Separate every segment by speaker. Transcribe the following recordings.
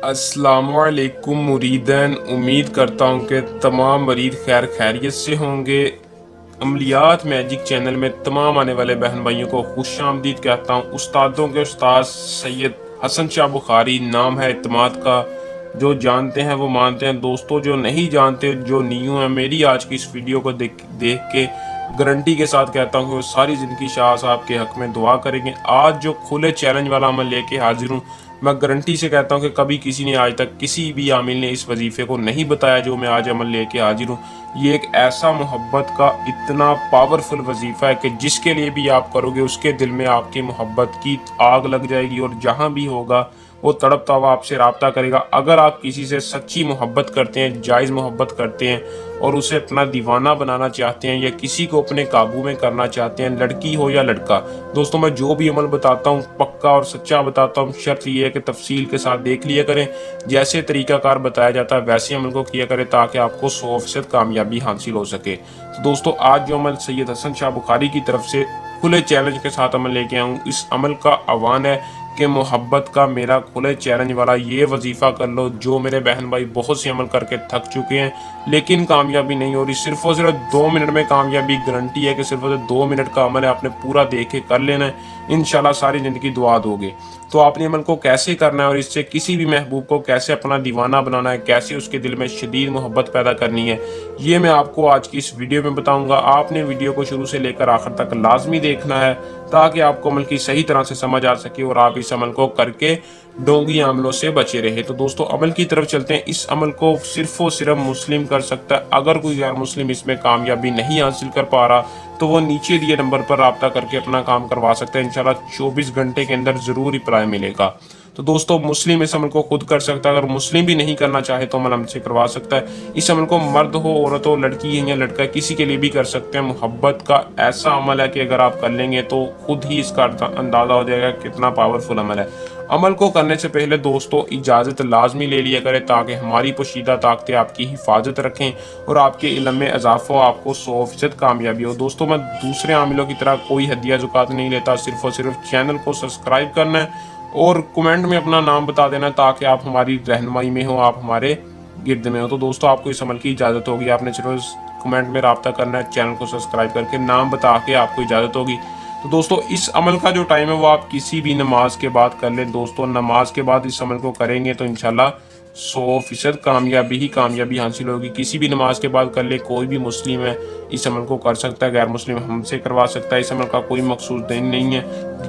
Speaker 1: अस्सलाम वालेकुम मुरीदन, उम्मीद करता हूँ कि तमाम मरीद खैर खैरियत से होंगे। अमलियात मैजिक चैनल में तमाम आने वाले बहन भाइयों को खुश आमदीद कहता हूँ। उस्तादों के उस्ताद सैयद हसन शाह बुखारी नाम है इत्माद का। जो जानते हैं वो मानते हैं। दोस्तों जो नहीं जानते, जो न्यू है, मेरी आज की इस वीडियो को देख के गारंटी के साथ कहता हूँ कि वो सारी ज़िंदगी शाह साहब के हक में दुआ करेंगे। आज जो खुले चैलेंज वाला अमल लेके हाजिर हूँ, मैं गारंटी से कहता हूँ कि कभी किसी ने आज तक किसी भी आमिल ने इस वजीफे को नहीं बताया जो मैं आज अमल लेके हाजिर हूँ। ये एक ऐसा मोहब्बत का इतना पावरफुल वजीफा है कि जिसके लिए भी आप करोगे उसके दिल में आपकी मोहब्बत की आग लग जाएगी और जहाँ भी होगा वो तड़पता हुआ आपसे राब्ता करेगा। अगर आप किसी से सच्ची मोहब्बत करते हैं, जायज़ मोहब्बत करते हैं और उसे अपना दीवाना बनाना चाहते हैं या किसी को अपने काबू में करना चाहते हैं, लड़की हो या लड़का, दोस्तों मैं जो भी अमल बताता हूँ पक्का और सच्चा बताता हूँ। शर्त ये है कि तफसील के साथ देख लिया करें। जैसे तरीकाकार बताया जाता है वैसे अमल को किया करें ताकि आपको 100% कामयाबी हासिल हो सके। तो दोस्तों आज जो अमल सैयद हसन शाह बुखारी की तरफ से खुले चैलेंज के साथ अमल लेके आऊँ, इस अमल का आह्वान है कि मोहब्बत का मेरा खुले चैलेंज वाला ये वजीफ़ा कर लो। जो मेरे बहन भाई बहुत से अमल करके थक चुके हैं लेकिन कामयाबी नहीं हो रही, सिर्फ और सिर्फ 2 मिनट में कामयाबी गारंटी है कि सिर्फ और सिर्फ 2 मिनट का अमल है, आपने पूरा देख के कर लेना है, इंशाल्लाह सारी ज़िंदगी दुआ दोगे। तो आपने अमल को कैसे करना है और इससे किसी भी महबूब को कैसे अपना दीवाना बनाना है, कैसे उसके दिल में शदीद मोहब्बत पैदा करनी है, ये मैं आपको आज की इस वीडियो में बताऊंगा। आपने वीडियो को शुरू से लेकर आखिर तक लाजमी देखना है ताकि आपको अमल की सही तरह से समझ आ सके और आप इस अमल को करके डोंगी अमलों से बचे रहे। तो दोस्तों अमल की तरफ चलते हैं। इस अमल को सिर्फ और सिर्फ मुस्लिम कर सकता है। अगर कोई गैर मुस्लिम इसमें कामयाबी नहीं हासिल कर पा रहा तो वो नीचे दिए नंबर पर राब्ता करके अपना काम करवा सकता है। इंशाल्लाह 24 घंटे के अंदर जरूर रिप्लाई मिलेगा। तो दोस्तों मुस्लिम इस अमल को खुद कर सकता है, अगर मुस्लिम भी नहीं करना चाहे तो अमल हमसे करवा सकता है। इस अमल को मर्द हो, औरत हो, लड़की है या लड़का है, किसी के लिए भी कर सकते हैं। मोहब्बत का ऐसा अमल है कि अगर आप कर लेंगे तो खुद ही इसका अंदाजा हो जाएगा कितना पावरफुल अमल है। अमल को करने से पहले दोस्तों इजाज़त लाजमी ले लिया करें ताकि हमारी पोशीदा ताकतें आपकी हिफाजत रखें और आपके इल्म में इजाफा हो, आपको 100% कामयाबी हो। दोस्तों मैं दूसरे आमिलों की तरह कोई हदिया ज़ुकात नहीं लेता, सिर्फ और सिर्फ चैनल को सब्सक्राइब करना है और कमेंट में अपना नाम बता देना ताकि आप हमारी रहनुमाई में हो, आप हमारे गिरद में हो। तो दोस्तों आपको इस अमल की इजाज़त होगी। आपने सिर्फ कमेंट में राब्ता करना है, चैनल को सब्सक्राइब करके नाम बता के आपको इजाज़त होगी। तो दोस्तों इस अमल का जो टाइम है वो आप किसी भी नमाज के बाद कर लें। दोस्तों नमाज के बाद इस अमल को करेंगे तो इंशाल्लाह 100% कामयाबी ही कामयाबी हासिल होगी। किसी भी नमाज के बाद कर ले, कोई भी मुस्लिम है इस अमल को कर सकता है, गैर मुस्लिम हमसे करवा सकता है। इस अमल का कोई मखसूस दिन नहीं है,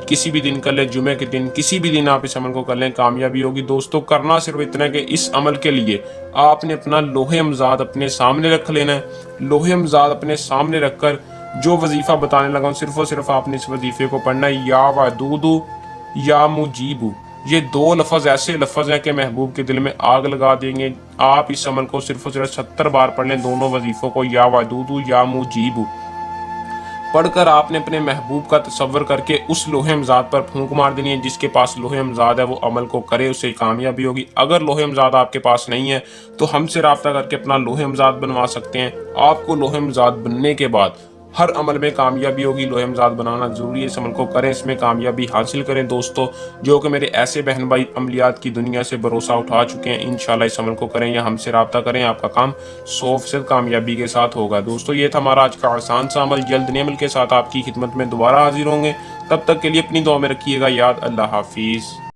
Speaker 1: किसी भी दिन कर ले, जुमे के दिन, किसी भी दिन आप इस अमल को कर लें, कामयाबी होगी। दोस्तों करना सिर्फ इतना है कि इस अमल के लिए आपने अपना लोहे अमजाद अपने सामने रख लेना है। लोहे अमजाद अपने सामने रखकर जो वजीफा बताने लगा हूँ सिर्फ और सिर्फ आपने इस वजीफे को पढ़ना है, या वदूदू या मुजीबू। ये 2 लफ्ज़ ऐसे लफ्ज़ हैं कि महबूब के दिल में आग लगा देंगे। आप इस अमल को सिर्फ और सिर्फ 70 बार पढ़ लें, दोनों वजीफों को, या वदूदू या मुजीबू पढ़कर आपने अपने महबूब का तसव्वुर करके उस लोहे अमजाद पर फूंक मार देनी है। जिसके पास लोहे अमजाद है वो अमल को करे, उससे कामयाबी होगी। अगर लोहे अमजाद आपके पास नहीं है तो हमसे राब्ता करके अपना लोहे अमजाद बनवा सकते हैं। आपको लोहे अमजाद बनने के बाद हर अमल में कामयाबी होगी। लोहे अमजाद बनाना जरूरी है, इस अमल को करें, इसमें कामयाबी हासिल करें। दोस्तों जो कि मेरे ऐसे बहन भाई अमलियात की दुनिया से भरोसा उठा चुके हैं, इंशाल्लाह इस अमल को करें या हमसे राब्ता करें, आपका काम 100% कामयाबी के साथ होगा। दोस्तों ये था हमारा आज का आसान सा अमल। जल्द नए अमल के साथ आपकी खिदमत में दोबारा हाजिर होंगे। तब तक के लिए अपनी दुआ में रखिएगा याद। अल्लाह हाफिज़।